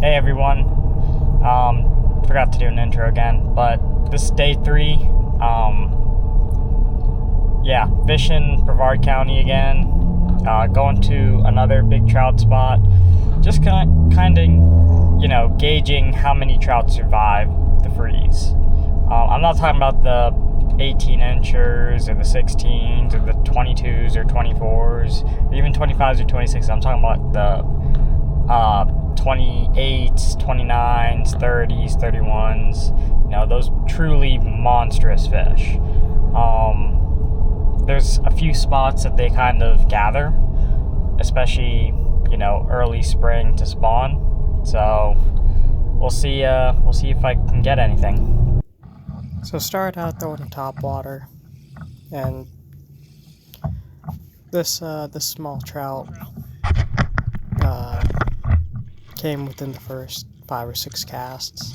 Hey everyone, forgot to do an intro again, but this is day 3. Fishing Brevard County again, going to another big trout spot, just kind of, gauging how many trout survive the freeze. I'm not talking about the 18-inchers or the 16s or the 22s or 24s, or even 25s or 26s. I'm talking about the 28s, 29s, 30s, 31s, those truly monstrous fish. There's a few spots that they kind of gather, especially, early spring to spawn. So we'll see if I can get anything. So start out throwing top water, and this small trout came within the first 5 or 6 casts.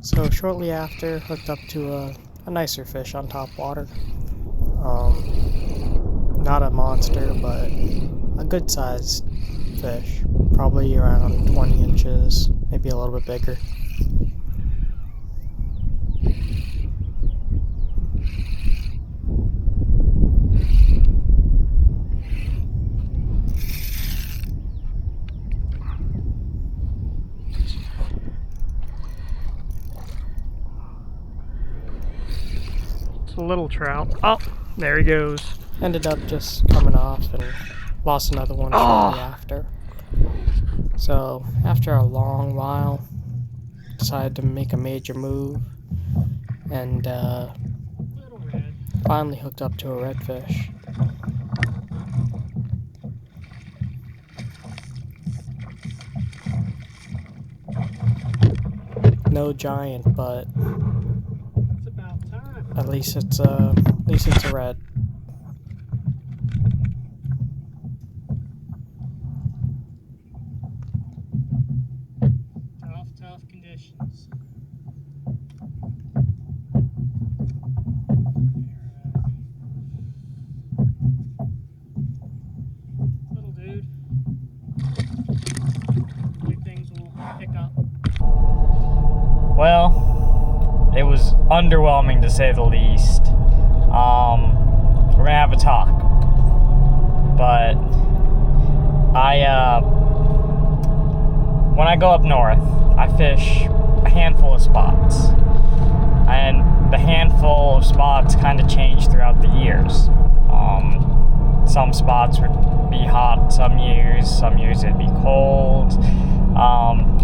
So shortly after, hooked up to a nicer fish on top water. Not a monster, but a good sized fish. Probably around 20 inches, maybe a little bit bigger. A little trout. Oh, there he goes. Ended up just coming off and lost another one shortly after. So after a long while, decided to make a major move and finally hooked up to a redfish. No giant, but at least it's a red. Tough conditions. Little dude. Hopefully things will pick up. Well, it was underwhelming to say the least. We're gonna have a talk, but when I go up north, I fish a handful of spots, and the handful of spots kind of change throughout the years. Some spots would be hot some years it'd be cold.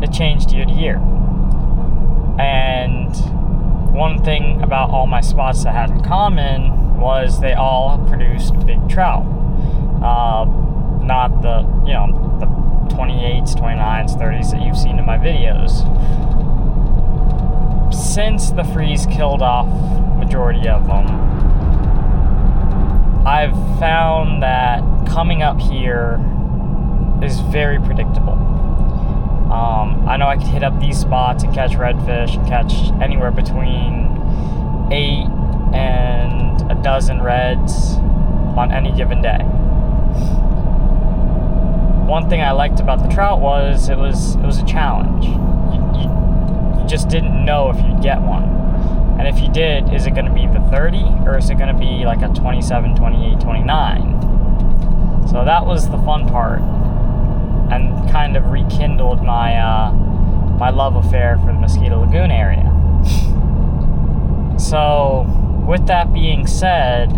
It changed year to year. And one thing about all my spots that had in common was they all produced big trout. Not the 28s, 29s, 30s that you've seen in my videos. Since the freeze killed off majority of them, I've found that coming up here is very predictable. I know I could hit up these spots and catch redfish and catch anywhere between 8 and a dozen reds on any given day. One thing I liked about the trout was it was a challenge. You just didn't know if you'd get one. And if you did, is it going to be the 30 or is it going to be like a 27, 28, 29? So that was the fun part, and kind of rekindled my love affair for the Mosquito Lagoon area. So with that being said,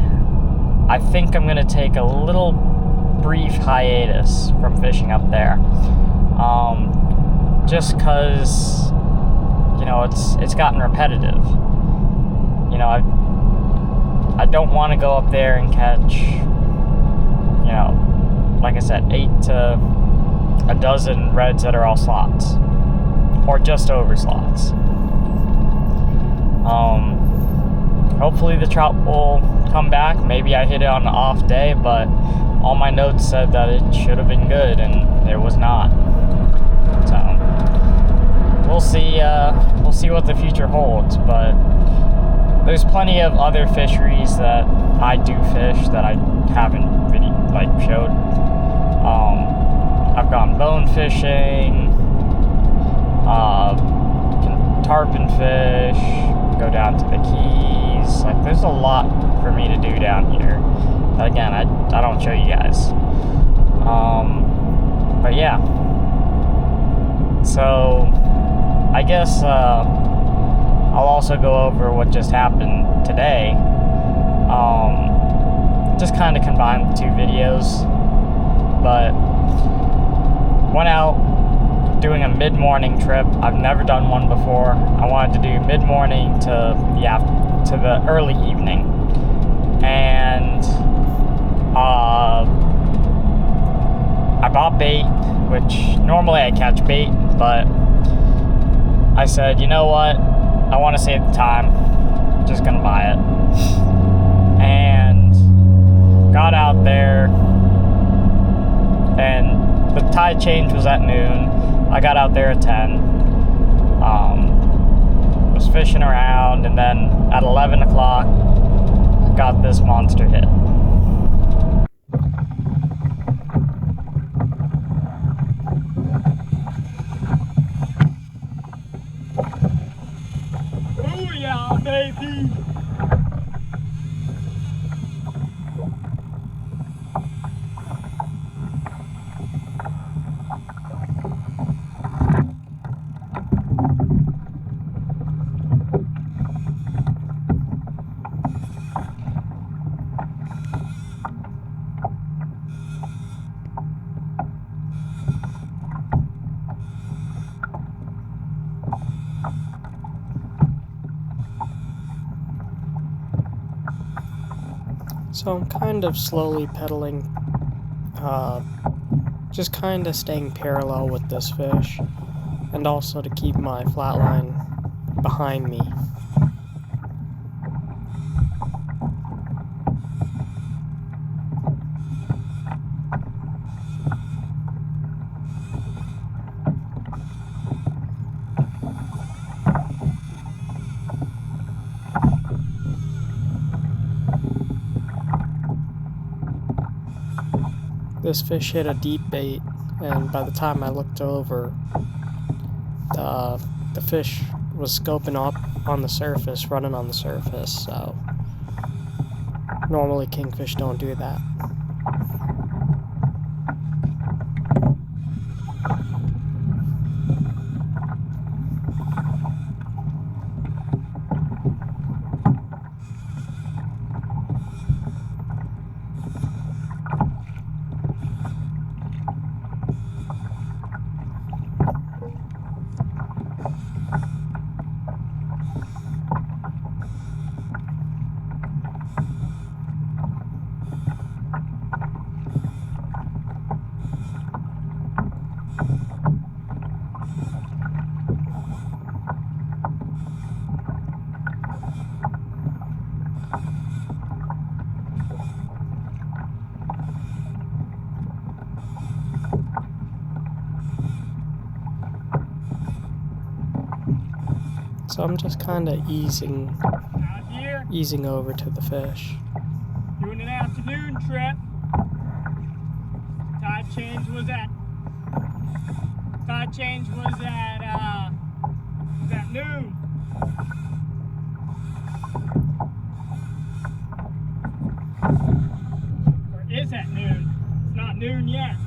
I think I'm going to take a little brief hiatus from fishing up there, just because it's gotten repetitive. I don't want to go up there and catch, like I said, 8 to a dozen reds that are all slots, or just over slots. Hopefully the trout will come back. Maybe I hit it on an off day, but all my notes said that it should have been good, and it was not. So we'll see. We'll see what the future holds. But there's plenty of other fisheries that I do fish that I haven't showed. I've gone bone fishing, tarpon fish, go down to the Keys. Like, there's a lot for me to do down here. But again, I don't show you guys. But yeah. So I guess I'll also go over what just happened today. Just kind of combine the two videos. But went out doing a mid-morning trip. I've never done one before. I wanted to do mid-morning to the early evening, and I bought bait, which normally I catch bait, but I said, you know what, I want to save the time, just gonna buy it, and got out there, and the tide change was at noon. I got out there at 10. Was fishing around, and then at 11 o'clock, got this monster hit. Booyah, baby! So I'm kind of slowly pedaling, just kind of staying parallel with this fish, and also to keep my flat line behind me. This fish hit a deep bait, and by the time I looked over, the fish was scoping up on the surface, running on the surface, so normally kingfish don't do that. So I'm just kind of easing over to the fish. Doing an afternoon trip. Tide change was at noon. Or is at noon. It's not noon yet.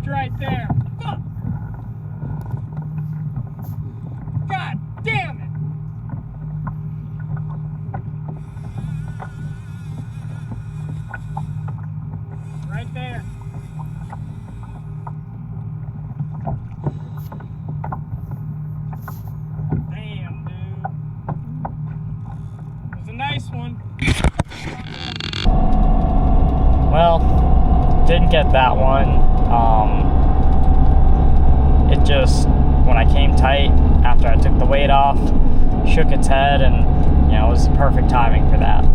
Right there. Fuck. God damn it. nice one. Well, didn't get that one. It just, when I came tight after I took the weight off, shook its head, and you know, it was the perfect timing for that.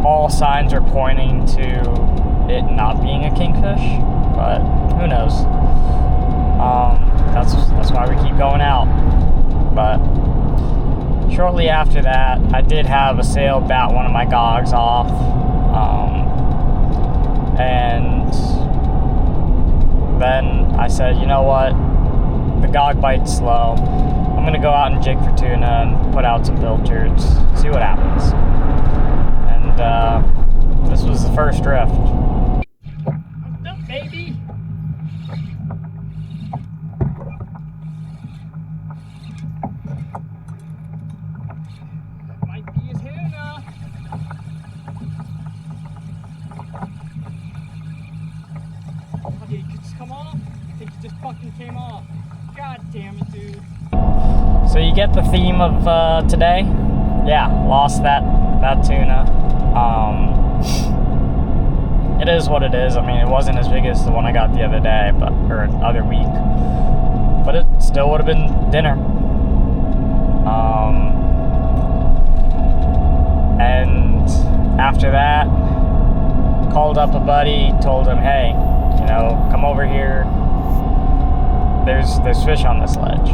All signs are pointing to it not being a kingfish, but who knows? That's why we keep going out. But shortly after that, I did have a sail bat one of my gogs off, and then I said, you know what? The gog bite's slow. I'm gonna go out and jig for tuna and put out some pilchards, see what happens. And this was the first drift. What's up, baby? Might be his tuna. Oh, yeah, you could just come off? I think it just fucking came off. God damn it, dude. So you get the theme of today? Yeah, lost that tuna. It is what it is. I mean, it wasn't as big as the one I got the other day, or other week, but it still would have been dinner. And after that, called up a buddy, told him, hey, you know, come over here. There's fish on this ledge.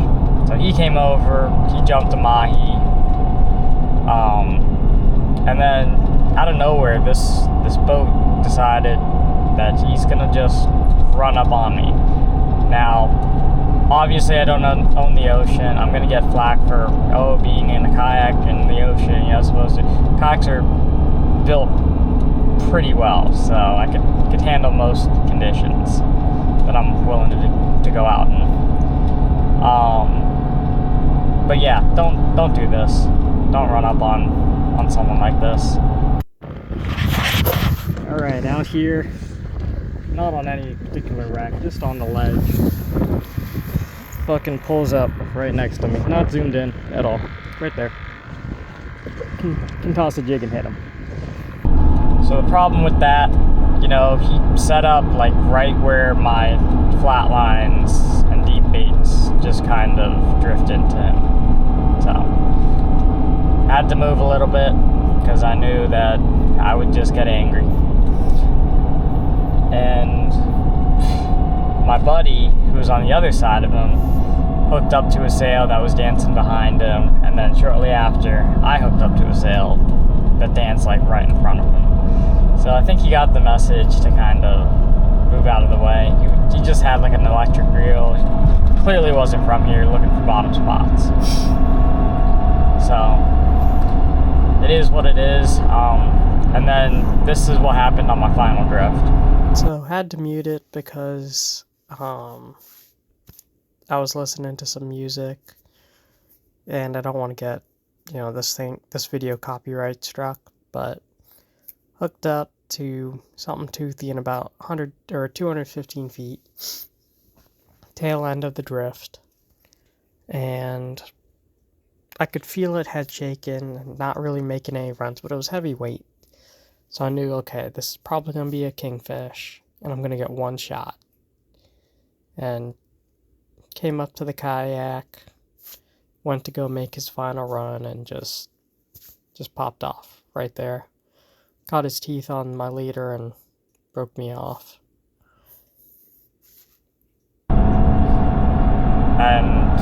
So he came over, he jumped a mahi, and then out of nowhere, this boat decided that he's gonna just run up on me. Now, obviously I don't own the ocean. I'm gonna get flack for being in a kayak in the ocean. You're not supposed to. Kayaks are built pretty well, so I could handle most conditions that I'm willing to go out in. But yeah, don't do this. Don't run up on someone like this. All right, out here, not on any particular wreck, just on the ledge. Fucking pulls up right next to me. Not zoomed in at all. Right there. Can toss a jig and hit him. So the problem with that, you know, he set up like right where my flat lines and deep baits just kind of drift into him. So had to move a little bit because I knew that I would just get angry. And my buddy, who was on the other side of him, hooked up to a sail that was dancing behind him, and then shortly after, I hooked up to a sail that danced like right in front of him. So I think he got the message to kind of move out of the way. He just had like an electric reel. Clearly wasn't from here, looking for bottom spots. So it is what it is. And then this is what happened on my final drift. So had to mute it because I was listening to some music, and I don't want to get, you know, this video copyright struck, but hooked up to something toothy in about 100 or 215 feet, tail end of the drift, and I could feel it head shaking, not really making any runs, but it was heavy weight. So I knew, okay, this is probably going to be a kingfish, and I'm going to get one shot. And came up to the kayak, went to go make his final run, and just popped off right there. Caught his teeth on my leader and broke me off. And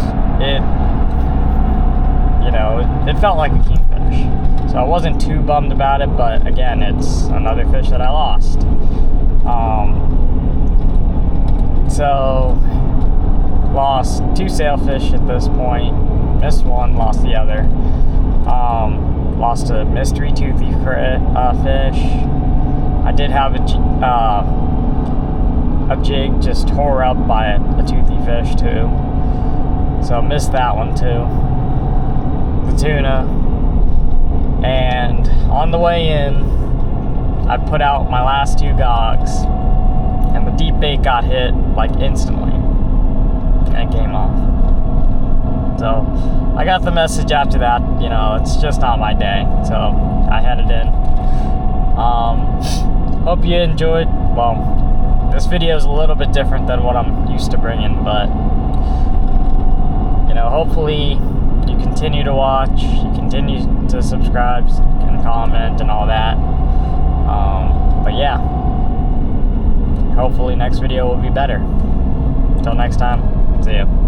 it felt like a kingfish. So I wasn't too bummed about it, but again, it's another fish that I lost. So lost 2 sailfish at this point, missed one, lost the other. Lost a mystery toothy fish. I did have a jig just tore up by a toothy fish too. So missed that one too. The tuna. And on the way in, I put out my last 2 gogs, and the deep bait got hit like instantly, and it came off. So I got the message after that, you know, it's just not my day, so I headed in. Hope you enjoyed. Well, this video is a little bit different than what I'm used to bringing, but you know, hopefully you continue to watch, you continue to subscribe and comment and all that. But yeah, hopefully next video will be better. Until next time, see ya.